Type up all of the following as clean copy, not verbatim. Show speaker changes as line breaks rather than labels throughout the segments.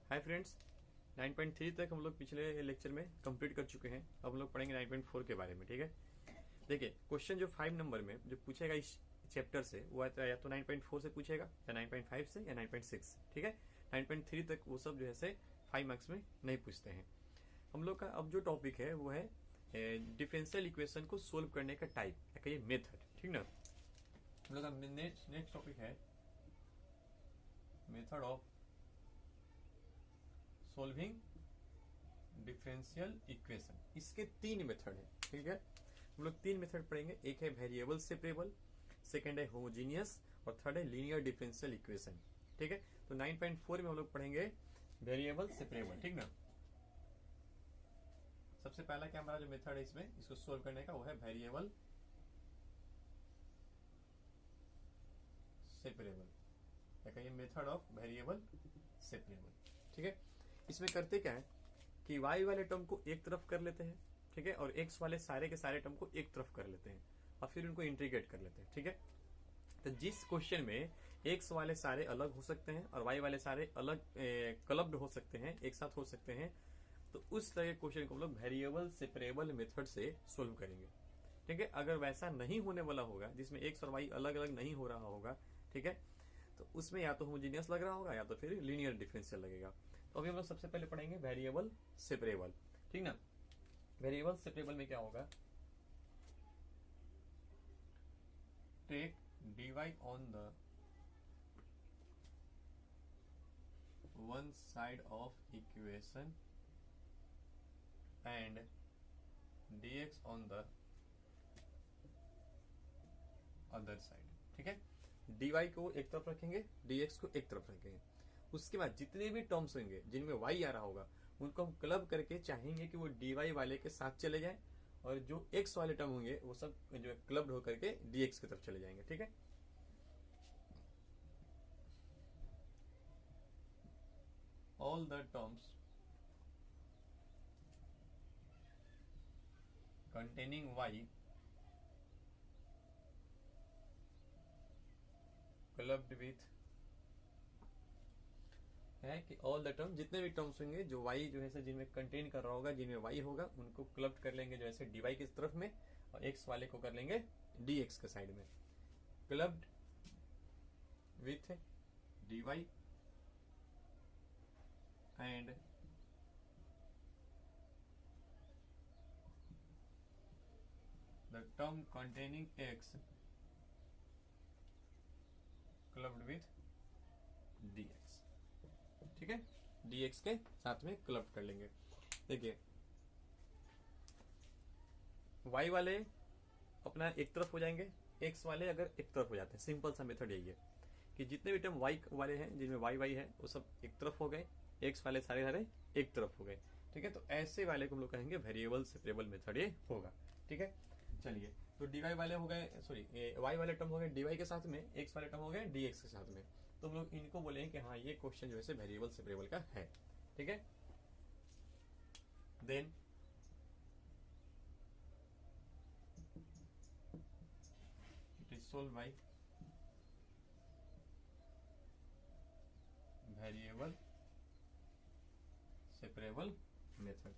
Hi friends, 9.3 तक हम लोग पिछले लेक्चर में कंप्लीट कर चुके हैं। अब हम लोग पढ़ेंगे 9.4 के बारे में। ठीक है, देखिए क्वेश्चन जो 5 नंबर में जो पूछेगा इस चैप्टर से वो या तो 9.4 से पूछेगा या 9.5 से या 9.6। ठीक है, 9.3 तक वो सब जो है 5 मार्क्स में नहीं पूछते हैं। हम लोग का अब जो टॉपिक है वो है डिफरेंशियल इक्वेशन को सोल्व करने का टाइप या कहिए मेथड। ठीक ना, हम लोग का नेक्स्ट टॉपिक है method of solving differential equation. इसके 3 मेथड है। ठीक है, हम लोग 3 मेथड पढ़ेंगे। एक है वेरिएबल सेपरेबल, सेकेंड है होमोजीनियस और थर्ड है लीनियर डिफरेंशियल इक्वेशन। ठीक है, तो 9.4 में हम लोग पढ़ेंगे वेरिएबल सेपरेबल। ठीक ना, सबसे पहला क्या हमारा जो मेथड है इसमें इसको सोल्व करने का वो है वेरिएबल सेपरेबल या कहिए मेथड ऑफ वेरिएबल सेपरेबल। ठीक है, इसमें करते क्या है कि y वाले टर्म को एक तरफ कर लेते हैं, ठीक है, और x वाले सारे के सारे टर्म को एक तरफ कर लेते हैं और फिर उनको इंटीग्रेट कर लेते हैं। ठीक है, तो जिस क्वेश्चन में x वाले सारे अलग हो सकते हैं और y वाले सारे अलग क्लब्ड हो सकते हैं, एक साथ हो सकते हैं, तो उस तरह के क्वेश्चन को हम लोग वेरिएबल सेपरेबल मेथड से सोल्व करेंगे। ठीक है, अगर वैसा नहीं होने वाला होगा जिसमें x और y अलग अलग नहीं हो रहा होगा, ठीक है, तो उसमें या तो होमोजीनियस लग रहा होगा या तो फिर लीनियर डिफरेंशियल लगेगा। तो अभी हम लोग सबसे पहले पढ़ेंगे वेरिएबल सेपरेबल। ठीक ना, वेरिएबल सेपरेबल में क्या होगा, take dy on the one side of equation and dx on the other side. ठीक है, dy को एक तरफ रखेंगे, dx को एक तरफ रखेंगे। उसके बाद जितने भी टर्म्स होंगे जिनमें y आ रहा होगा उनको हम क्लब करके चाहेंगे कि वो dy वाले के साथ चले जाएं और जो x वाले टर्म होंगे वो सब जो है क्लब्ड होकर के dx की तरफ चले जाएंगे। ठीक है, all the terms containing y clubbed with है कि ऑल द टर्म जितने भी टर्म्स होंगे जो y जो है जिनमें कंटेन कर रहा होगा, जिनमें y होगा, उनको क्लब्ड कर लेंगे जो ऐसे dy की तरफ में और x वाले को कर लेंगे dx के साइड में। Clubbed with dy and the term containing x clubbed with dx। ठीक है, dx के साथ में क्लब कर लेंगे। देखिए y वाले अपना एक तरफ हो जाएंगे, x वाले अगर एक तरफ हो जाते हैं। सिंपल सा मेथड यही है कि जितने भी टर्म y वाले हैं जिनमें y है वो सब एक तरफ हो गए, x वाले सारे सारे एक तरफ हो गए। ठीक है, तो ऐसे वाले को हम लोग कहेंगे वेरिएबल सेपरेबल मेथड ये होगा। ठीक है, चलिए तो dy वाले हो गए, सॉरी y वाले टर्म हो गए dy के साथ में, x वाले टर्म हो गए dx के साथ में। तो हम लोग इनको बोलेंगे कि हाँ ये क्वेश्चन जो है वेरिएबल सेपरेबल का है। ठीक है, then it is solve by variable separable method.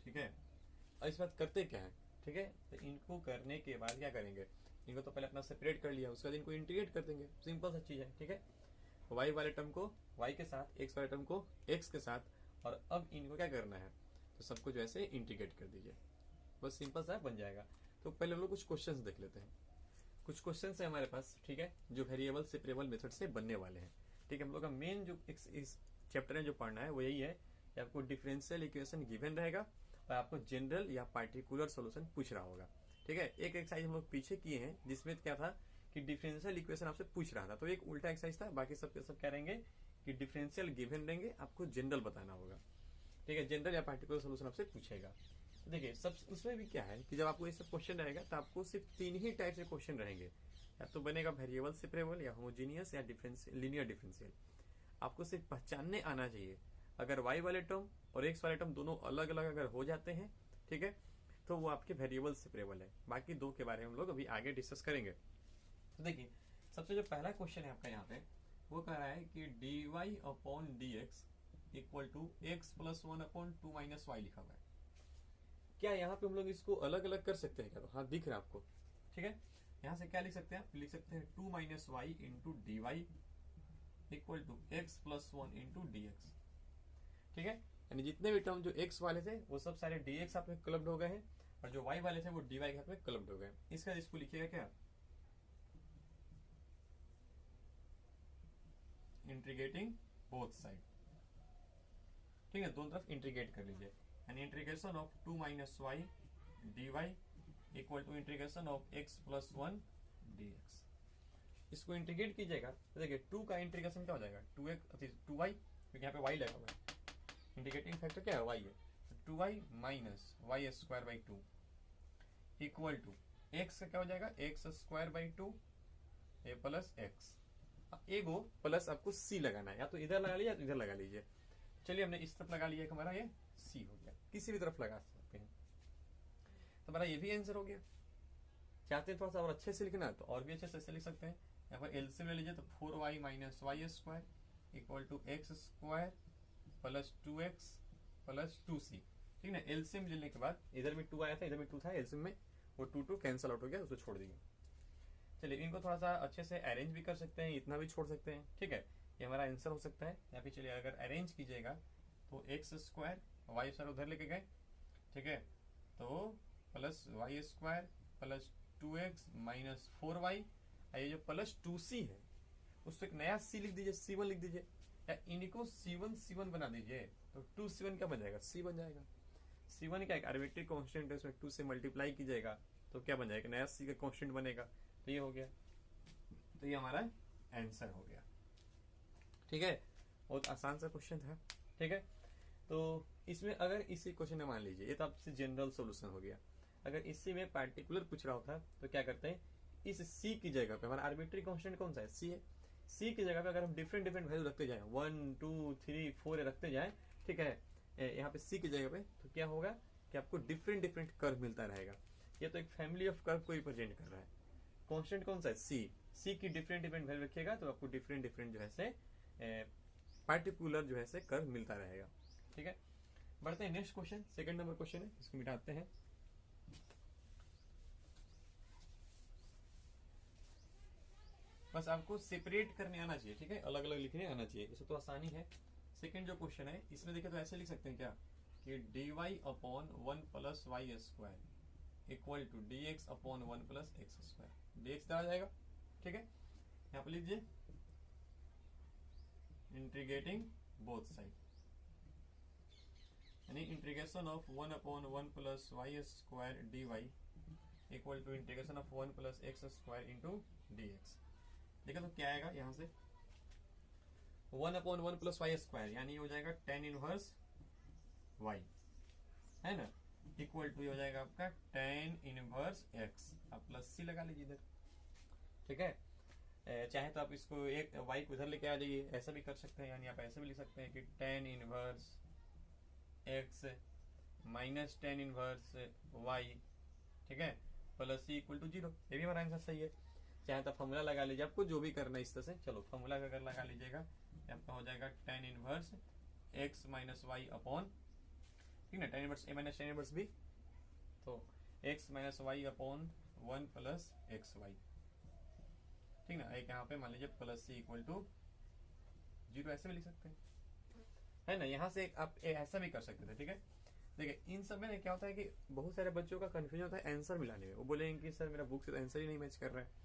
ठीक है, और इस बात करते क्या है, ठीक है, तो इनको करने के बाद क्या करेंगे, इनको तो पहले अपना सेपरेट कर लिया, उसके बाद इनको इंटीग्रेट कर देंगे। सिंपल सा चीज है। ठीक है, y वाले टर्म को y के साथ, x वाले टर्म को x के साथ, और अब इनको क्या करना है, तो सबको जो ऐसे इंटीग्रेट कर दीजिए, बस सिंपल सा बन जाएगा। तो पहले हम लोग कुछ क्वेश्चंस देख लेते हैं। कुछ क्वेश्चंस है हमारे पास, ठीक है, जो वेरिएबल सेपरेबल मेथड से बनने वाले हैं। ठीक है, हम लोग का मेन जो इस चैप्टर में जो पढ़ना है वो यही है कि आपको डिफरेंशियल इक्वेशन गिवन रहेगा और आपको जनरल या पार्टिकुलर सोल्यूशन पूछ रहा होगा। ठीक है, एक एक्सरसाइज हम लोग पीछे किए हैं जिसमें क्या था कि डिफरेंशियल इक्वेशन आपसे पूछ रहा था, तो एक उल्टा एक्सरसाइज था। बाकी सब क्या रहेंगे कि डिफरेंशियल गिवन रहेंगे, आपको जनरल बताना होगा। ठीक है, जनरल या पार्टिकुलर सोल्यूशन आपसे पूछेगा। तो देखिए सब उसमें भी क्या है कि जब आपको ये सब क्वेश्चन रहेगा तो आपको सिर्फ 3 ही टाइप से क्वेश्चन रहेंगे, या तो बनेगा वेरिएबल सेपरेबल या होमोजीनियस या लीनियर डिफरेंशियल। आपको सिर्फ पहचानने आना चाहिए। अगर y वाले टर्म और x वाले टर्म दोनों अलग अलग अगर हो जाते हैं, ठीक है, तो वो आपके वेरिएबल सेपरेबल है। बाकी 2 के बारे में हम लोग अभी आगे डिस्कस करेंगे। तो देखिए सबसे जो पहला क्वेश्चन है आपका यहाँ पे वो कह रहा है कि dy upon dx equal to x plus 1 upon 2 minus y लिखा हुआ है। क्या यहाँ पे हम लोग इसको अलग अलग कर सकते हैं क्या? तो हाँ दिख रहा है आपको, ठीक है। यहाँ से क्या लिख सकते हैं? लिख सकते हैं 2 minus y into d y equal to x plus 1 into d x, ठीक है। यानी जितने भी टर्म जो x वाले थे वो सब सारे dx आप में क्लब्ड हो गए हैं, और जो y वाले थे वो dy के हाथ में क्लब्ड हो गए। इसका इसको लिखिएगा क्या? इंटीग्रेटिंग बोथ साइड, ठीक है, दोनों तरफ इंटीग्रेट कर लीजिए। यानी integration of 2 minus y d y equal to integration of x plus 1 dx। इसको इंटीग्रेट कीजिएगा तो देखिए 2 का इंटीग्रेशन क्या हो जाएगा? 2y, क्योंकि यहाँ पे y लगा हुआ है, इंटीग्रेटिंग फैक्टर क्या है? y है, 2y minus y square by 2 equal to x का क्या हो जाएगा? x square by 2 a plus x. एगो प्लस आपको c लगाना है, या तो इधर लगा लीजिए या तो इधर लगा लीजिए। चलिए हमने इस तरफ लगा लिया, हमारा ये c हो गया, किसी भी तरफ लगा सकते हैं। तो हमारा ये भी आंसर हो गया। चाहते हैं थोड़ा सा और अच्छे से लिखना है तो और भी अच्छे से लिख सकते हैं। यहाँ पर एलसीएम ले लीजिए तो 4y minus y square equal to x square plus 2x plus 2c, ठीक है। एलसीएम लेने के बाद इधर भी 2 आया था, इधर भी 2 था, एलसीएम में वो 2 कैंसिल आउट हो गया, उसको छोड़ देंगे। चलिए इनको थोड़ा सा अच्छे से अरेंज भी कर सकते हैं, इतना भी छोड़ सकते हैं, ठीक है। ये हमारा आंसर हो सकता है। यहाँ पे चलिए अगर अरेंज कीजिएगा तो एक्स स्क्वायर वाई स्क्वायर उधर लेके गए, ठीक है, तो plus y square plus 2x minus 4y, ये जो प्लस 2c है उसको एक नया c लिख दीजिए, c1 लिख दीजिए, या इनको c1 बना दीजिए तो 2c1 क्या बन जाएगा? c बन जाएगा। c1 क्या एक आर्बिट्री कांस्टेंट है, उसमें 2 से मल्टीप्लाई कीजिएगा तो क्या बन जाएगा? नया c का कांस्टेंट बनेगा। तो ये हो गया, तो ये हमारा आंसर हो गया, ठीक है। बहुत आसान सा क्वेश्चन था, ठीक है। तो इसमें अगर इसी क्वेश्चन में मान लीजिए, ये तो आपसे जनरल सॉल्यूशन हो गया। अगर इसी में पार्टिकुलर पूछ रहा होता तो क्या करते हैं, इस c की जगह पे हमारा आर्बिट्री कांस्टेंट कौन सा है? c है। c की जगह पे अगर हम डिफरेंट वैल्यू रखते जाए 1 2 3 4 रखते जाए, ठीक है, यहाँ पे c की जगह पे, तो क्या होगा कि आपको डिफरेंट कर्व मिलता रहेगा। ये तो एक फैमिली ऑफ कर्व को रिप्रेजेंट कर रहा है। कांस्टेंट कौन सा है? c की डिफरेंट वैल्यू रखिएगा तो आपको डिफरेंट जो है से पार्टिकुलर जो है से कर्व मिलता रहेगा, ठीक है। बढ़ते हैं next question, second number question है, इसको मिटाते हैं। बस आपको सेपरेट करने आना चाहिए, ठीक है, अलग अलग लिखने आना चाहिए, इसे तो आसानी है। सेकंड जो क्वेश्चन है इसमें देखिए तो ऐसे लिख सकते हैं क्या कि dy upon 1 plus y square equal to dx upon 1 plus x square. dx आ जाएगा, ठीक है। यहाँ पर लीजिए इंटीग्रेटिंग बोथ साइड, यानी integration of 1 upon 1 plus y square dy equal to integration of 1 plus x square into dx। देखा तो क्या आएगा यहाँ से? 1 अपॉन 1 प्लस वाई स्क्वायर यानी हो जाएगा tan इनवर्स y, है ना, इक्वल टू हो जाएगा आपका tan इनवर्स x। आप प्लस c लगा लीजिए इधर, ठीक है। चाहे तो आप इसको एक y को इधर लेके आ जाइए, ऐसा भी कर सकते हैं, यानी आप ऐसे भी लिख सकते हैं कि tan inverse x minus tan inverse y, ठीक है, प्लस c इक्वल टू 0। ये भी हमारा आंसर सही है। चाहे तो फॉर्मूला लगा लीजिए, आपको जो भी करना है इस तरह से। चलो फॉर्मूला अगर लगा लीजिएगा आपका हो जाएगा tan inverse x minus y upon, ठीक है, tan inverse a minus tan inverse b, तो x minus y upon 1 plus x y, ठीक ना। एक यहाँ पे मान लीजिए प्लस c इक्वल टू 0, ऐसे भी लिख सकते हैं, है ना। यहाँ से आप ऐसा भी कर सकते थे, ठीक है। देखिए इन सब में क्या होता है कि बहुत सारे बच्चों का कंफ्यूजन होता है आंसर मिलाने में। वो बोलेंगे कि सर मेरा बुक से तो आंसर ही नहीं मैच कर रहा है।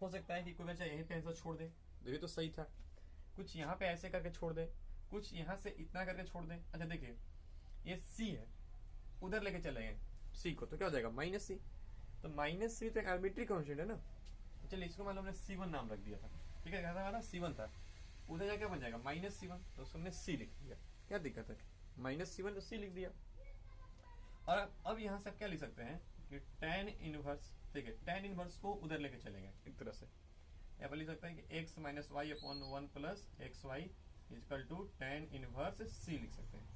हो सकता है कि कोई बच्चा यहीं पे आंसर छोड़ दे, देखिए तो सही था, कुछ यहाँ पे ऐसे करके छोड़ दे, कुछ यहाँ से इतना करके छोड़ दे। अच्छा देखिए ये c है, उधर लेके चले गए c को, तो क्या हो जाएगा? Minus c। तो माइनस c तो एक आर्बिट्री कांस्टेंट है ना। चलिए इसको मान लो हमने c1 नाम रख दिया था, ठीक है, हमारा c1 था, उधर जाके बन जाएगा माइनस c1, तो उसको हमने c लिख दिया। क्या दिक्कत है? माइनस c1 तो c लिख दिया। और अब यहाँ से क्या लिख सकते हैं कि tan इनवर्स, ठीक है, tan इनवर्स को उधर लेके चलेंगे एक तरह से। यहाँ पर लिख सकते हैं कि x minus y upon 1 plus x y equal to tan inverse c लिख सकते हैं।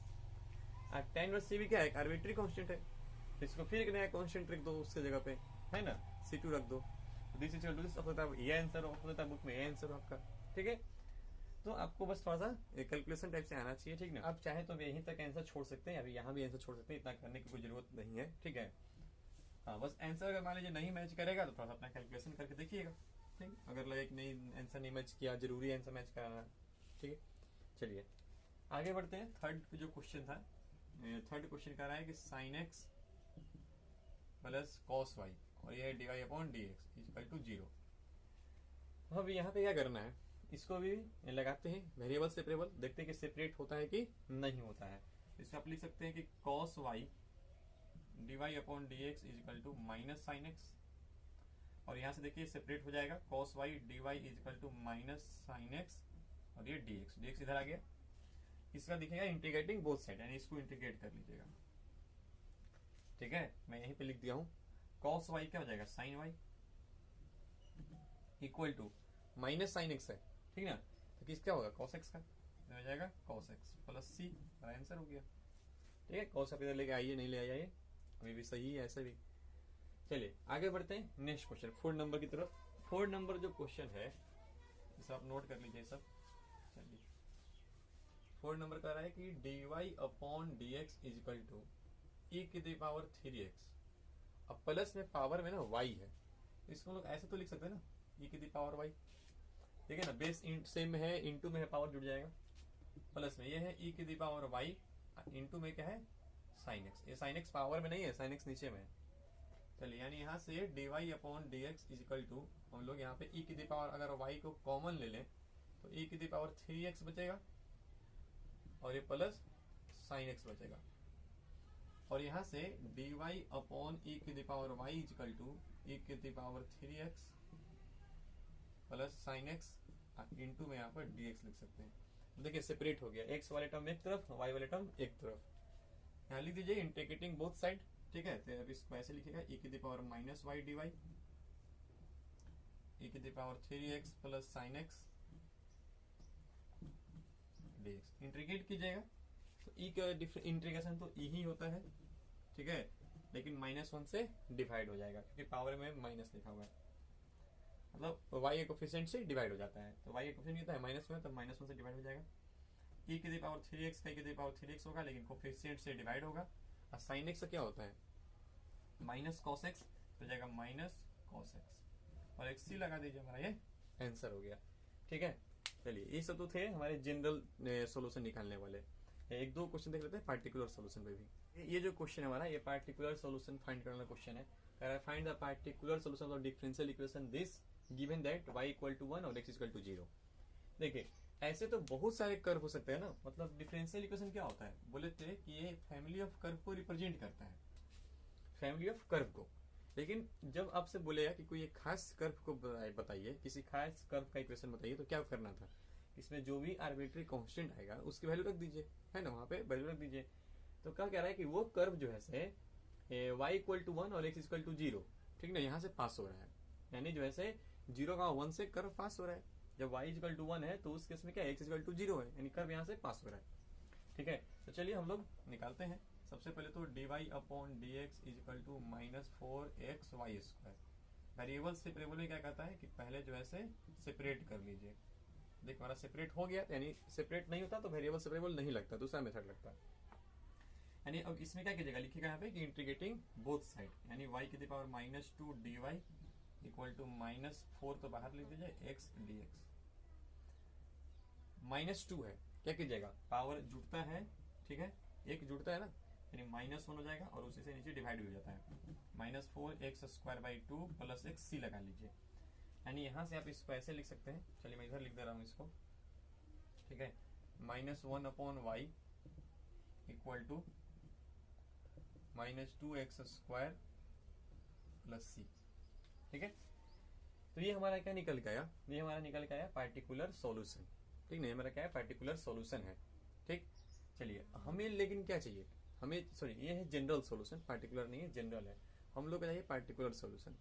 tan इनवर्स c भी क्या है? आर्बिट्री कांस्टेंट है, तो इसको फिर एक नया कांस्टेंट रख दो उसके जगह पे, है ना, c2 रख दो। दिस इज टू दिस, ये आंसर हो सकता है बुक में, ये आंसर हो आपका, ठीक है। तो आपको बस थोड़ा सा कैलकुलेशन टाइप से आना चाहिए, ठीक ना। आप चाहे तो यहीं तक आंसर छोड़ सकते हैं, अभी यहाँ भी आंसर छोड़ सकते हैं, इतना करने की कोई जरूरत नहीं है, ठीक है। हाँ, बस आंसर अगर मान लीजिए नहीं मैच करेगा तो थोड़ा सा अपना कैलकुलेशन करके देखिएगा, ठीक। अगर लगे कि नहीं आंसर नहीं मैच किया, जरूरी आंसर मैच कराना, ठीक है। चलिए आगे बढ़ते हैं। थर्ड जो क्वेश्चन था, थर्ड क्वेश्चन कह रहा है कि sine x plus cos y और ये dy upon D x equal to 0। अब यहाँ पे क्या करना है, इसको भी लगाते हैं वेरिएबल सेपरेबल, देखते हैं कि सेपरेट होता है कि नहीं होता है। इसको आप लिख सकते हैं कि cos y dy upon D x equal to minus sine x, और यहाँ से देखिए सेपरेट हो जाएगा, cos y d y equal to minus sine x और ये dx इधर आ गया। इसका दिखेगा इंटीग्रेटिंग बोथ साइड, यानी इसको इंटीग्रेट कर लीजिएगा, ठीक है। मैं यहीं पे लिख दिया हूं, कॉस वाई क्या हो जाएगा, sine y equal to minus sine x है, ठीक ना। तो किस क्या होगा, कॉस एक्स का हो जाएगा, कॉस एक्स प्लस सी, हमारा आंसर हो गया, ठीक है। कॉस आप इधर लेके आइए, नहीं ले आइए, अभी भी सही है ऐसे भी। चलिए आगे बढ़ते हैं नेक्स्ट क्वेश्चन 4 नंबर की तरफ। 4 नंबर जो क्वेश्चन है इसे आप नोट कर लीजिए सब। चलिए 4 नंबर कह रहा है कि dy upon D x is equal to e की दी पावर 3x। अब प्लस में पावर में ना y है, इसको लोग ऐसे तो लिख सकते हैं ना, ई की दी पावर y, ठीक है ना। बेस सेम में है, इंटू में है, पावर जुड़ जाएगा। प्लस में ये है ई की दी पावर y, इंटू में क्या है, साइन एक्स। ये साइन एक्स पावर में नहीं है, साइन एक्स नीचे में है। चलिए यानी यहाँ से dy upon D x is equal to, हम लोग यहाँ पे ई की दी पावर अगर y को कॉमन ले लें तो ई की दी पावर 3x बचेगा और ये प्लस साइन एक्स बचेगा, और यहाँ से dy अपॉन ई की the power y equal to e की the power 3x plus sine x into में यहाँ पर dx लिख सकते हैं। देखिए सेपरेट हो गया, x वाले टर्म एक तरफ, y वाले टर्म एक तरफ। यहाँ लिख दीजिए इंटीग्रेटिंग बोथ साइड, ठीक है। तो अब इसको ऐसे लिखेगा, ई की the power minus y d y e की the power 3x plus sine x dx। Integrate कीजिएगा तो ई का इंटीग्रेशन तो ई ही होता है, ठीक है, लेकिन -1 से डिवाइड हो जाएगा क्योंकि पावर में माइनस लिखा हुआ है, मतलब y के कोफिशिएंट से डिवाइड हो जाता है। तो y के कोफिशिएंट कितना है, -1, तो -1 से डिवाइड हो जाएगा। ई की दी पावर 3x का ई की दी पावर 3x होगा, लेकिन कोफिशिएंट से डिवाइड होगा। और साइन एक्स क्या होता है, माइनस कॉस एक्स, तो जाएगा माइनस कॉस एक्स और एक सी लगा दीजिए, हमारा ये आंसर हो गया, ठीक है। चलिए ये सब तो थे हमारे जनरल सॉल्यूशन निकालने वाले। एक दो क्वेश्चन देख लेते हैं पार्टिकुलर सॉल्यूशन पे भी। ये जो क्वेश्चन है हमारा, ये पार्टिकुलर सॉल्यूशन फाइंड करने वाला क्वेश्चन है। कह रहा है find the particular solution of differential equation this given that y equal to 1 और x इक्वल टू 0। देखिए ऐसे तो बहुत सारे कर्व हो सकते हैं ना, मतलब डिफरेंशियल इक्वेशन क्या होता है, बोले थे कि ये फैमिली ऑफ कर्व को रिप्रेजेंट करता है, फैमिली ऑफ कर्व को। लेकिन जब आपसे बोलेगा कि कोई एक खास कर्व को बताइए, किसी खास कर्व का इक्वेशन बताइए, तो क्या करना था, इसमें जो भी आर्बिट्री कांस्टेंट आएगा उसकी वैल्यू रख दीजिए, है ना, वहां पे वैल्यू रख दीजिए। तो क्या कह रहा है कि वो कर्व जो है से y इक्वल टू 1 और x इक्वल टू 0, ठीक ना, यहाँ से पास हो रहा है, यानी जो है से 0,1 से कर्व पास हो रहा है। जब y इक्वल टू 1 है तो उस केस में क्या x इक्वल टू 0 है, यानी कर्व यहाँ से पास हो रहा है, ठीक है। तो चलिए हम लोग निकालते हैं। सबसे पहले तो dy upon D x is equal to -4x y square. Variable separable में क्या कहता है कि पहले जो है से सेपरेट कर लीजिए। देखो हमारा सेपरेट हो गया, यानी सेपरेट नहीं होता तो वेरिएबल सेपरेबल नहीं लगता, दूसरा मेथड लगता है। यानी अब इसमें क्या कीजिएगा, लिखिएगा यहाँ पे कि इंटीग्रेटिंग बोथ साइड, यानी y की पावर -2 dy इक्वल टू -4 तो बाहर लिख दीजिए x dx। -2 है, क्या कीजिएगा, पावर जुड़ता है, ठीक है, एक जुड़ता है ना, यानी -1 हो जाएगा और उसी से नीचे डिवाइड हो जाता है। -4x स्क्वायर बाई 2 प्लस एक सी लगा लीजिए, यानी यहां से आप इसको ऐसे लिख सकते हैं। चलिए मैं इधर लिख दे रहा हूं इसको, ठीक है, -1 upon y equal to -2x square plus c, ठीक है। तो ये हमारा क्या निकल के आया, ये हमारा निकल के आया पार्टिकुलर सॉल्यूशन, ठीक नहीं, हमारा क्या है, पार्टिकुलर सॉल्यूशन है, ठीक। चलिए हमें लेकिन क्या चाहिए, हमें सॉरी ये है जनरल सॉल्यूशन, पार्टिकुलर नहीं है, जनरल है। हम लोग को चाहिए पार्टिकुलर सॉल्यूशन।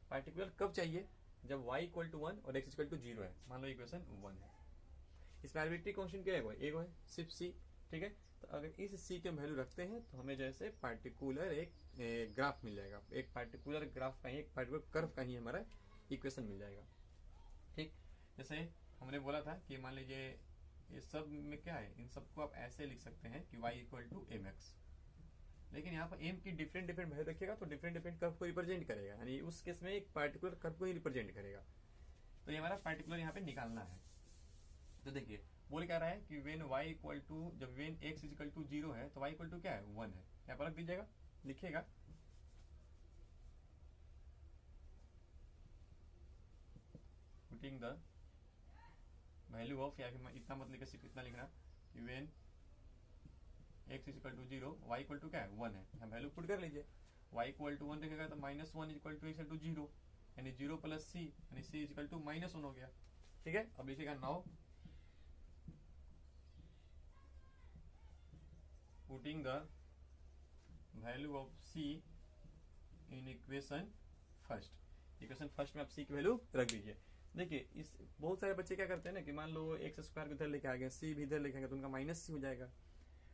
पार्टिकुलर कब चाहिए, जब y इक्वल टू 1 और x इक्वल टू 0 है। मान लो इक्वेशन 1 है, इसमें आर्बिट्री कांस्टेंट क्या है, एक है सिर्फ c, ठीक है। तो अगर इस c के वैल्यू रखते हैं तो हमें जैसे पार्टिकुलर एक ग्राफ मिल जाएगा, एक पार्टिकुलर ग्राफ का ही, एक पार्टिकुलर कर्व का ही हमारा इक्वेशन मिल जाएगा, ठीक। जैसे हमने बोला था कि मान लीजिए ये सब में क्या है, इन सबको आप ऐसे लिख सकते हैं कि y equal to m x, लेकिन यहाँ पर एम की डिफरेंट डिफरेंट वैल्यू रखिएगा तो डिफरेंट डिफरेंट कर्व को रिप्रेजेंट करेगा, यानी उस केस में एक पार्टिकुलर कर्व को ही रिप्रेजेंट करेगा। तो ये हमारा पार्टिकुलर यहाँ पे निकालना है। तो देखिए बोल क्या रहा है कि वेन y इक्वल टू, जब वेन x इक्वल टू 0 है तो y इक्वल टू क्या है 1 है। यहाँ पर रख दीजिएगा, लिखिएगा पुटिंग द वैल्यू ऑफ, या फिर इतना मत लिखा, सिर्फ इतना लिखना कि when x equal to 0 y equal to क्या है 1 है। हम वैल्यू पुट कर लीजिए, y इक्वल टू 1 लिखेगा तो -1 equal to x equal to 0, यानी 0 प्लस c, यानी c इक्वल टू -1 हो गया। ठीक है, अब लिखिएगा now putting the value of c in equation first. Equation first में आप c की वैल्यू रख दीजिए। देखिए इस बहुत सारे बच्चे क्या करते हैं ना कि मान लो एक्स स्क्वायर इधर लेके आ गए, c भी इधर लेके आ गया, तो उनका माइनस c हो जाएगा।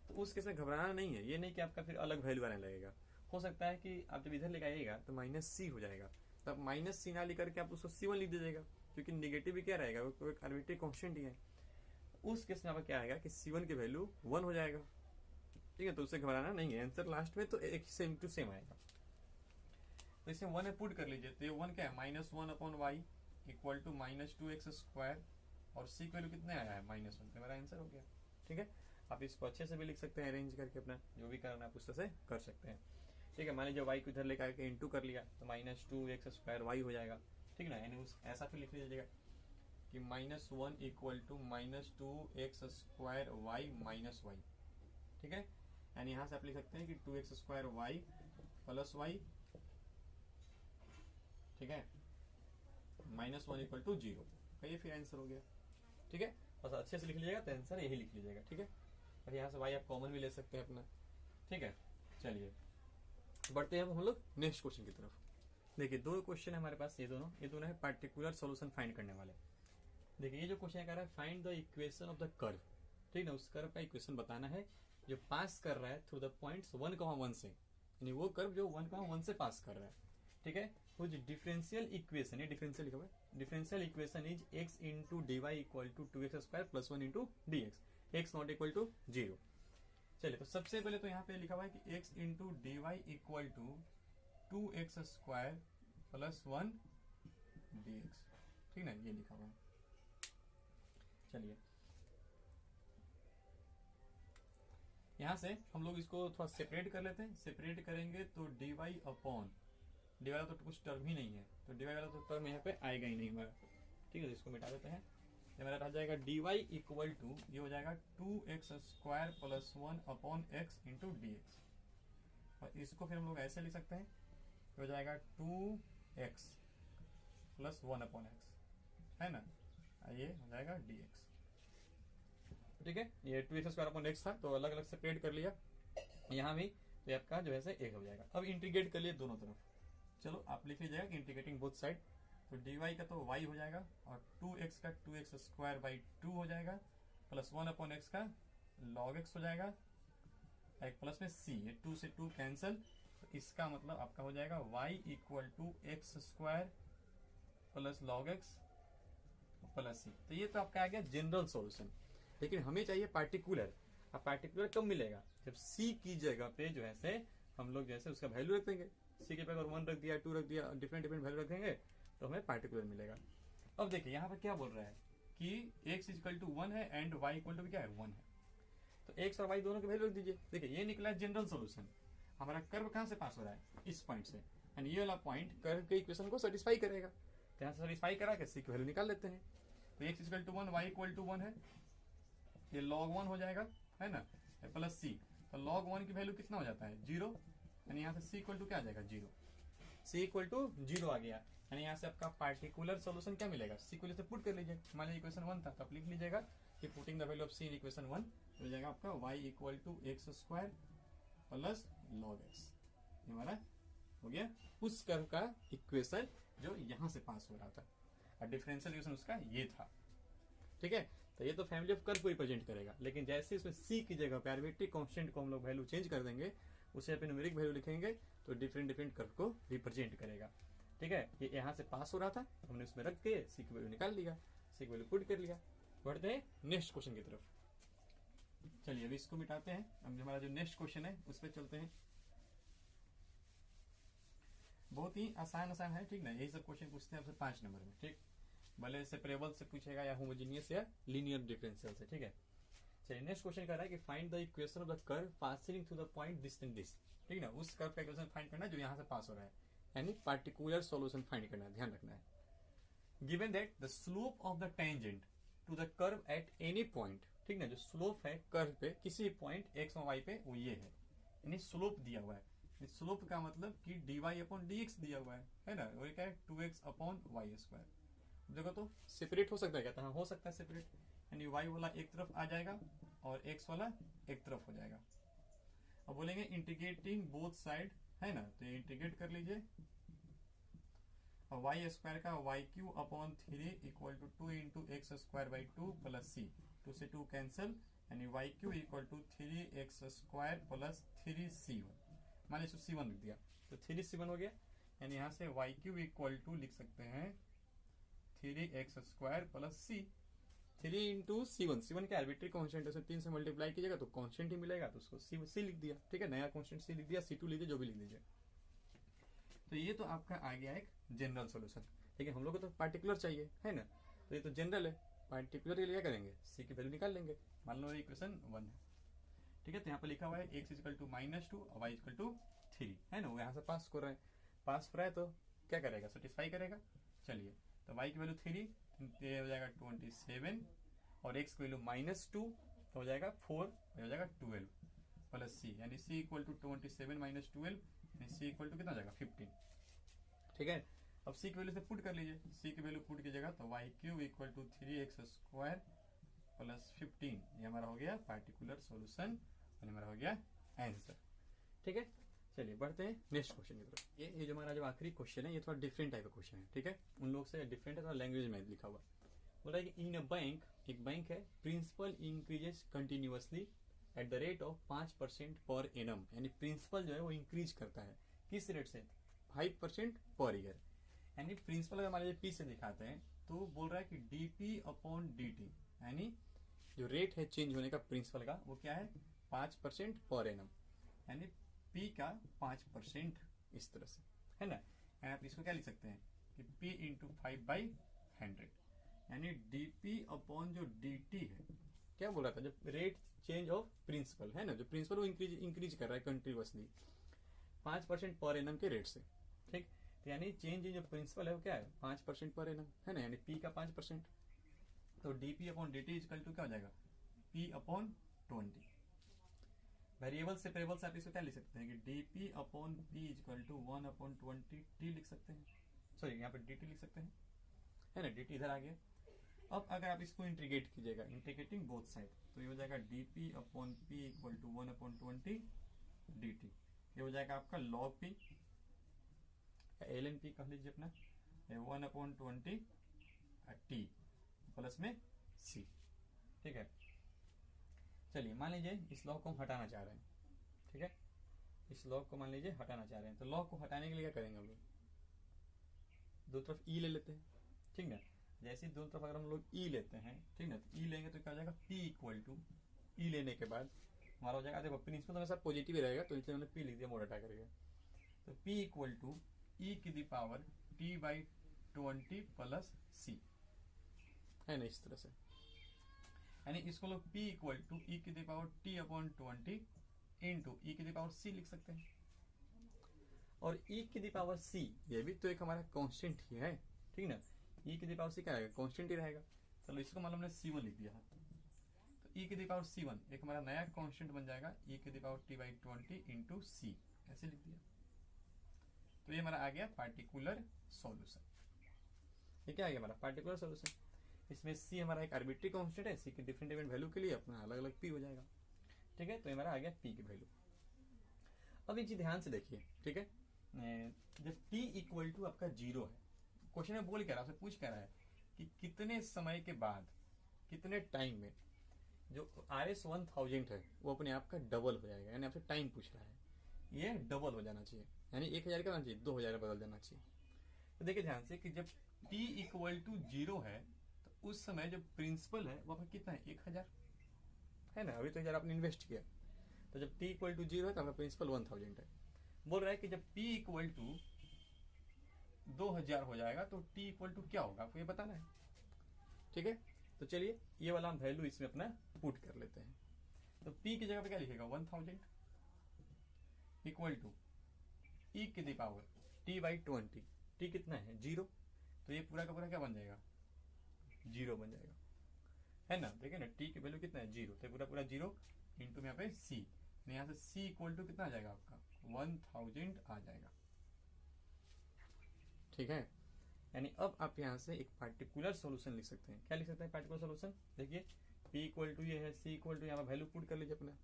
तो उस केस में घबराना नहीं है, ये नहीं कि आपका फिर अलग वैल्यू आने लगेगा। हो सकता है कि आप जब इधर लेके आइएगा तो -c हो जाएगा, तब -c ना लेकर के आप उसको c1 लिख दीजिएगा, क्योंकि निगेटिव भी क्या रहेगा, वो एक आर्बिट्री कांस्टेंट ही है। उस केस में आपका क्या आएगा कि c1 की वैल्यू 1 हो जाएगा। ठीक है, तो उससे घबराना नहीं है, आंसर लास्ट में तो एक सेम टू सेम आएगा। तो इसे 1 में पुट कर लीजिए, तो ये 1 क्या है -1/y equal to -2x square, और c की वैल्यू कितने आया है -1, तो मेरा आंसर हो गया। ठीक है, आप इसको अच्छे से भी लिख सकते हैं, अरेंज करके अपना जो भी करना आप उस तरह से कर सकते हैं। ठीक है, मान लीजिए y को इधर लेकर आके इंटू कर लिया तो -2x स्क्वायर y हो जाएगा। ठीक है ना, यानी उस ऐसा फिर लिख लीजिएगा कि -1 equal to -2x square y minus y। ठीक है, यानी यहाँ से आप लिख सकते हैं कि 2x square y plus y, ठीक है, -1 इक्वल टू 0, ये फिर आंसर हो गया। ठीक है, बस अच्छे से लिख लीजिएगा तो आंसर यही लिख लीजिएगा। ठीक है, और यहाँ से y आप कॉमन भी ले सकते हैं अपना। ठीक है, चलिए बढ़ते हैं अब हम लोग नेक्स्ट क्वेश्चन की तरफ। देखिए दो क्वेश्चन है हमारे पास, ये दोनों है पार्टिकुलर सॉल्यूशन फाइंड करने वाले। देखिए ये जो क्वेश्चन कह रहा है find the equation of the curve. ठीक है ना, उस कर्व का इक्वेशन बताना है जो पास कर रहा है थ्रू द पॉइंट्स 1,1 से, यानी वो कर्व जो 1,1 से पास कर रहा है। ठीक है, कुछ डिफरेंशियल इक्वेशन, ये डिफरेंशियल लिखा हुआ है, differential equation is x into dy equal to 2x square plus 1 into dx, x not equal to 0। चलिए तो सबसे पहले तो यहाँ पे लिखा हुआ है कि x into dy equal to 2x square plus 1 dx। ठीक ना, ये लिखा हुआ है। चलिए यहाँ से हम लोग इसको थोड़ा सेपरेट कर लेते हैं। सेपरेट करेंगे तो dy अपॉन, dy वाला तो कुछ टर्म ही नहीं है, तो dy वाला तो टर्म यहाँ पे आएगा ही नहीं हमारा। ठीक है, तो इसको मिटा देते हैं। ये मेरा रह जाएगा dy इक्वल टू, ये हो जाएगा 2x square plus 1 upon x into dx, और इसको फिर हम लोग ऐसे लिख सकते हैं, ये हो जाएगा 2x प्लस 1 अपॉन x, है ना, ये हो जाएगा dx। ठीक है, ये 2x स्क्वायर अपॉन x था तो अलग अलग सेपरेट कर लिया, यहाँ भी तो आपका जो है एक हो जाएगा। अब इंटीग्रेट कर लिए दोनों तरफ। चलो आप लिख लीजिएगा कि इंटीग्रेटिंग बोथ साइड, तो dy का तो y हो जाएगा और 2x का 2x स्क्वायर बाई 2 हो जाएगा, प्लस 1 अपॉन x का log x हो जाएगा, एक प्लस में c, ये 2 से 2 कैंसिल, तो इसका मतलब आपका हो जाएगा y equal to x square plus log x plus c। तो ये तो आपका आ गया जनरल सॉल्यूशन, लेकिन हमें चाहिए पार्टिकुलर। अब पार्टिकुलर कब मिलेगा, जब c की जगह पे जो है हम लोग जैसे उसका वैल्यू रख देंगे, c के पे अगर 1 रख दिया 2 रख दिया, डिफरेंट डिफरेंट वैल्यू रख देंगे तो हमें पार्टिकुलर मिलेगा। अब देखिए यहाँ पर क्या बोल रहा है कि x इक्वल टू 1 है एंड y इक्वल टू क्या है 1 है, तो x और y दोनों के वैल्यू रख दीजिए। देखिए ये निकला जनरल सोल्यूशन, हमारा कर्व कहाँ से पास हो रहा है, इस पॉइंट से, यानी ये वाला पॉइंट कर्व के इक्वेशन को सेटिस्फाई करेगा। तो यहाँ से सेटिस्फाई करा के c की वैल्यू निकाल लेते हैं। तो x equal to 1 y equal to 1 है, ये log 1 हो जाएगा, है ना, प्लस c, तो log 1 की वैल्यू कितना हो जाता है 0, यानी यहाँ से c इक्वल टू क्या आ जाएगा 0, c इक्वल टू 0 आ गया, यानी यहाँ से आपका पार्टिकुलर सॉल्यूशन क्या मिलेगा, c को जैसे पुट कर लीजिए। मान लीजिए इक्वेशन 1 था तो आप लिख लीजिएगा कि putting the value of c in equation 1 हो जाएगा आपका y equal to x square plus log x। ये हमारा हो गया उस कर्व का इक्वेशन जो यहाँ से पास हो रहा था, और डिफरेंशियल इक्वेशन उसका ये था। ठीक है, तो ये तो फैमिली ऑफ कर्व को रिप्रेजेंट करेगा, लेकिन जैसे इसमें c की जगह पे आर्बिट्री कांस्टेंट को हम लोग वैल्यू चेंज कर देंगे, उसे पे न्यूमेरिक वैल्यू लिखेंगे तो डिफरेंट डिफरेंट कर्व को रिप्रेजेंट करेगा। ठीक है, ये यहाँ से पास हो रहा था, हमने उसमें रख के c की वैल्यू निकाल लिया, सी की वैल्यू पुट कर लिया। बढ़ते हैं नेक्स्ट क्वेश्चन की तरफ। चलिए अभी इसको मिटाते हैं, अब हमारा जो नेक्स्ट क्वेश्चन है उस पर चलते हैं। बहुत ही आसान है, ठीक ना, यही सब क्वेश्चन पूछते हैं आपसे 5 नंबर में, ठीक, भले सेपरेबल से पूछेगा या होमोजेनियस या लीनियर डिफरेंशियल से, ठीक है। चलिए नेक्स्ट क्वेश्चन कर रहा है कि find the equation of the curve passing through the point this and this, ठीक ना, उस कर्व का इक्वेशन फाइंड करना है जो यहाँ से पास हो रहा है, यानी पार्टिकुलर सॉल्यूशन फाइंड करना है, ध्यान रखना है। Given that the slope of the tangent to the curve at any point, ठीक ना, जो स्लोप है कर्व पे किसी पॉइंट एक्स और वाई पे वो ये है, स्लोप दिया हुआ है। स्लोप का मतलब कि dy अपॉन dx दिया हुआ है ना, और क्या है 2x अपॉन वाई स्क्वायर। देखो तो सेपरेट हो सकता है क्या, हाँ हो सकता है सेपरेट, यानी y वाला एक तरफ आ जाएगा और x वाला एक तरफ हो जाएगा। अब बोलेंगे इंटीग्रेटिंग बोथ साइड, है ना, तो ये इंटीग्रेट कर लीजिए, और वाई स्क्वायर का y cube upon 3 equal to 2 into x square by 2 plus c, 2 से 2 कैंसिल, यानी y cube equal to 3x square plus 3c1, मान लीजिए c1 लिख दिया तो 3c1 हो गया, यानी यहाँ से वाई क्यू इक्वल टू लिख सकते हैं 3x square plus c, 3 into c1, c1 क्या आर्बिट्री कॉन्स्टेंट है, 3 से मल्टीप्लाई कीजिएगा तो कॉन्स्टेंट ही मिलेगा, तो उसको c लिख दिया, ठीक है, नया कॉन्स्टेंट c लिख दिया, c2 लीजिए, जो भी लिख दीजिए। तो ये तो आपका आ गया एक जनरल सॉल्यूशन, ठीक है। हम लोग को तो पार्टिकुलर चाहिए, है ना, तो ये तो जनरल है, पार्टिकुलर के लिए क्या करेंगे, सी की वैल्यू निकाल लेंगे। मान लो इक्वेशन 1 है, ठीक है, तो यहाँ पर लिखा हुआ है x इक्वल टू -2 और y इक्वल टू 3, है ना, वो यहाँ से पास कर रहे हैं, पास हो रहा है तो क्या करेगा, सेटिस्फाई करेगा। चलिए तो y की वैल्यू 3 तो हो जाएगा 27, और x की वैल्यू -2 तो हो जाएगा 4, हो जाएगा 12 प्लस c, यानी c equal to 27 minus 12, c equal to कितना जाएगा 15, ठीक है। अब c की वैल्यू से पुट कर लीजिए, c की वैल्यू पुट कीजिएगा तो y cube equal to 3x square plus 15, ये हमारा हो गया पार्टिकुलर सॉल्यूशन और हमारा हो गया आंसर, ठीक है। चलिए बढ़ते हैं नेक्स्ट क्वेश्चन की तरफ। ये जो हमारा जो आखिरी क्वेश्चन है ये थोड़ा डिफरेंट टाइप का क्वेश्चन है, ठीक है, उन लोग से डिफरेंट है, थोड़ा लैंग्वेज में लिखा हुआ। बोल रहा है कि इन अ बैंक, एक बैंक है, principal increases continuously at the rate of 5% per annum, यानी प्रिंसिपल जो है वो इंक्रीज करता है, किस रेट से, 5% पर ईयर, यानी प्रिंसिपल अगर मान लीजिए पी से दिखाते हैं तो बोल रहा है कि dp अपॉन dt, यानी जो रेट है चेंज होने का प्रिंसिपल का वो क्या है 5% पर एनम, यानी p का 5% इस तरह से, है ना। आप इसको क्या लिख सकते हैं कि p इंटू 5/100, यानी dp अपॉन जो dt है, क्या बोल रहा था, जब रेट चेंज ऑफ प्रिंसिपल, है ना, जो प्रिंसिपल वो इंक्रीज कर रहा है कंटिन्यूअसली 5% पर एनम के रेट से, ठीक, तो यानी चेंज इन जो प्रिंसिपल है वो क्या है 5% पर एनम, है ना, यानी p का 5%, तो dp upon dt equal to क्या हो जाएगा p अपॉन 20। वेरिएबल सेपरेबल से आप इसको क्या लिख सकते हैं कि dp upon p equal to 1 upon 20 t लिख सकते हैं, सॉरी यहाँ पर dt लिख सकते हैं, है ना, dt इधर आ गया। अब अगर आप इसको इंटीग्रेट कीजिएगा, इंटीग्रेटिंग बोथ साइड, तो ये हो जाएगा dp upon p equal to 1 upon 20 dt, ये हो जाएगा आपका log p, L N P कह लीजिए अपना, 1 अपॉन 20 टी प्लस में सी, ठीक है। चलिए मान लीजिए इस लॉग को हम हटाना चाह रहे हैं, ठीक है, इस लॉग को मान लीजिए हटाना चाह रहे हैं, तो लॉग को हटाने के लिए क्या करेंगे हम लोग, दो तरफ ई ले लेते हैं, ठीक ना, जैसे दोनों तरफ अगर हम लोग ई लेते हैं, ठीक ना, तो ई लेंगे तो क्या हो जाएगा p इक्वल टू ई लेने के बाद हमारा हो जाएगा, देखो प्रिंसिपल तो हमेशा पॉजिटिव ही रहेगा, तो इसलिए हमने p लिख दिया मोड़ हटा करके, तो p इक्वल टू e की the power t/20 plus c, है ना, इस तरह से, यानी इसको लोग p इक्वल टू e की the power t upon 20 into e की दी पावर c लिख सकते हैं, और e की दी पावर c ये भी तो एक हमारा कांस्टेंट ही है, ठीक ना, e की दी पावर c क्या रहेगा, कांस्टेंट ही रहेगा। चलो इसको मान लो हमने c1 लिख दिया है, तो e की दी पावर c1 एक हमारा नया कांस्टेंट बन जाएगा, e की the power t/20 into c, ऐसे लिख दिया, तो ये हमारा आ गया पार्टिकुलर सॉल्यूशन। ये क्या आ गया हमारा पार्टिकुलर सॉल्यूशन, इसमें c हमारा एक आर्बिट्री कांस्टेंट है, c की डिफरेंट डिफरेंट वैल्यू के लिए अपना अलग अलग p हो जाएगा, ठीक है, तो हमारा आ गया p की वैल्यू। अब एक चीज ध्यान से देखिए, ठीक है, जब t इक्वल टू आपका 0 है, क्वेश्चन में बोल क्या रहा है, आपसे पूछ क्या रहा है कि कितने समय के बाद, कितने टाइम में जो RS1000 है वो अपने आप का डबल हो जाएगा, यानी आपसे टाइम पूछ रहा है, ये डबल हो जाना चाहिए, यानी 1000 का होना चाहिए 2000 बदल जाना चाहिए। तो देखिए ध्यान से कि जब t इक्वल टू 0 है तो उस समय जो प्रिंसिपल है वो आपका कितना है, 1000 है ना, अभी तो 1000 आपने इन्वेस्ट किया। तो जब t इक्वल टू 0 है तो आपका प्रिंसिपल 1000 है। बोल रहा है कि जब p इक्वल टू 2000 हो जाएगा तो t इक्वल टू क्या होगा, आपको ये बताना है। ठीक है, तो चलिए ये वाला हम वैल्यू इसमें अपना पुट कर लेते हैं। तो p की जगह पे क्या लिखेगा, 1000 इक्वल टू e की the power t by 20। t कितना है, 0, तो ये पूरा का पूरा क्या बन जाएगा, 0 बन जाएगा, है ना। देखिए ना t की वैल्यू कितना है, 0, तो पूरा पूरा 0 इंटू में यहाँ पे c, यहाँ से c इक्वल टू कितना आ जाएगा आपका, 1000 आ जाएगा। ठीक है, यानी अब आप यहाँ से एक पार्टिकुलर सॉल्यूशन लिख सकते हैं। क्या लिख सकते हैं पार्टिकुलर सॉल्यूशन, देखिए p इक्वल टू ये है, c इक्वल टू यहाँ पर वैल्यू पुट कर लीजिए अपना,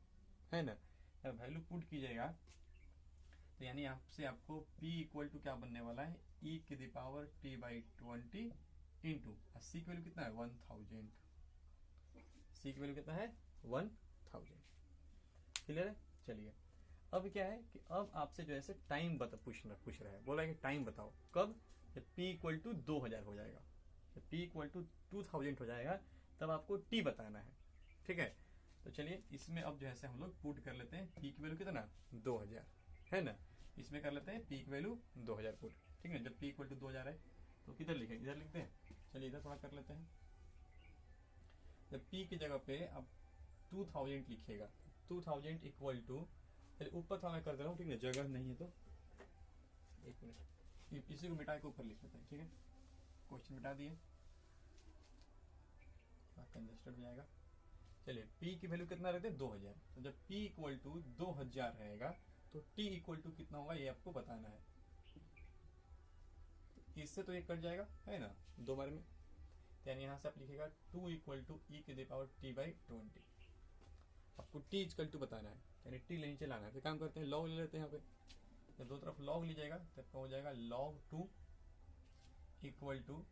है ना। वैल्यू पुट कीजिएगा तो यानी आपसे आपको p इक्वल टू क्या बनने वाला है, e की the power t by 20 into c की वैल्यू कितना है, 1000। c की वैल्यू कितना है, 1000। क्लियर है। चलिए अब क्या है कि अब आपसे जो है टाइम पूछ रहा है, बोला है कि टाइम बताओ कब, जब p इक्वल टू 2000 हो जाएगा, जब p इक्वल टू 2000 हो जाएगा तब आपको t बताना है। ठीक है, तो चलिए इसमें अब जो है हम लोग पुट कर लेते हैं, p की वैल्यू कितना, 2000, है ना। इसमें कर लेते हैं p की वैल्यू 2000 पुट। ठीक है, जब p इक्वल टू 2000 है तो किधर लिखें, इधर लिखते हैं। चलिए इधर थोड़ा कर लेते हैं। जब p की जगह पे आप 2000 लिखिएगा, 2000 इक्वल टू, ऊपर थोड़ा मैं कर दे रहा हूँ, ठीक है, जगह नहीं है तो एक मिनट, इसी को मिटा के ऊपर लिख लेते हैं। ठीक है, क्वेश्चन मिटा दिए, कंजस्टेड हो जाएगा। चलिए p की वैल्यू कितना रहते हैं, 2000, तो जब p इक्वल टू 2000 रहेगा तो t इक्वल टू कितना होगा ये आपको बताना है। इससे तो ये कट जाएगा, है ना, दो बार में, यानी यहाँ से आप लिखेगा 2 इक्वल टू e की द पावर t बाई 20। आपको t इक्वल टू बताना है, यानी t नहीं चलाना है। तो काम करते हैं, लॉग ले लेते हैं। यहाँ पे जब दो तरफ लॉग लीजिएगा तब हो जाएगा log 2 equal to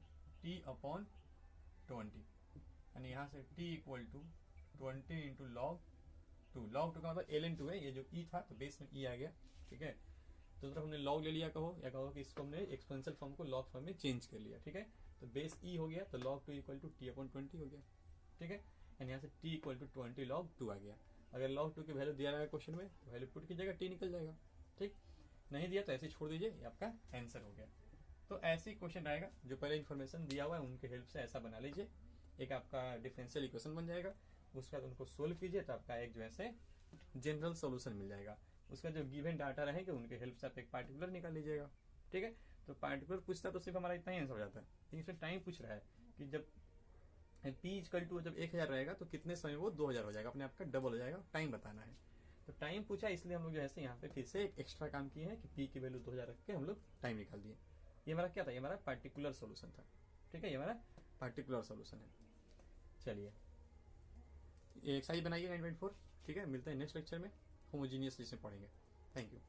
t upon 20, यानी यहाँ से t equal to 20 into log 2। log 2 का मतलब ln2 है, ये जो e था तो बेस में e आ गया। ठीक है, तो तरफ हमने log ले लिया कहो, या कहो कि इसको हमने एक्सपोनेंशियल फॉर्म को log फॉर्म में चेंज कर लिया। ठीक है, तो बेस e हो गया, तो log 2 equal to t upon 20 हो गया। ठीक है, यानी यहाँ से t इक्वल टू 20 log 2 आ गया। अगर log 2 की वैल्यू दिया रहेगा क्वेश्चन में तो वैल्यू पुट कीजिएगा, t निकल जाएगा। ठीक, नहीं दिया तो ऐसे छोड़ दीजिए, ये आपका आंसर हो गया। तो ऐसे ही क्वेश्चन रहेगा, जो पहले इन्फॉर्मेशन दिया हुआ है उनके हेल्प से ऐसा बना लीजिए, एक आपका डिफरेंशियल इक्वेशन बन जाएगा। उसके बाद उनको सोल्व कीजिए तो आपका एक जो है जनरल सोल्यूशन मिल जाएगा। उसका जो गिवन डाटा रहेंगे उनके हेल्प से आप एक पार्टिकुलर निकाल लीजिएगा। ठीक है, तो पार्टिकुलर पूछता तो सिर्फ हमारा इतना ही आंसर हो जाता है, लेकिन इसमें टाइम पूछ रहा है कि जब p इक्वल टू जब 1000 रहेगा तो कितने समय वो 2000 हो जाएगा, अपने आप का डबल हो जाएगा, टाइम बताना है। तो टाइम पूछा, इसलिए हम लोग जो है यहाँ पे फिर से एक एक्स्ट्रा काम किए हैं कि p की वैल्यू 2000 रख के हम लोग टाइम निकाल दिए। ये हमारा क्या था, ये हमारा पार्टिकुलर सोल्यूशन था। ठीक है, ये हमारा पार्टिकुलर सोल्यूशन है। चलिए ये एक्सरसाइज बनाइए 9.4। ठीक है, मिलते हैं नेक्स्ट लेक्चर में, होमोजीनियस जिसमें पढ़ेंगे। Thank you.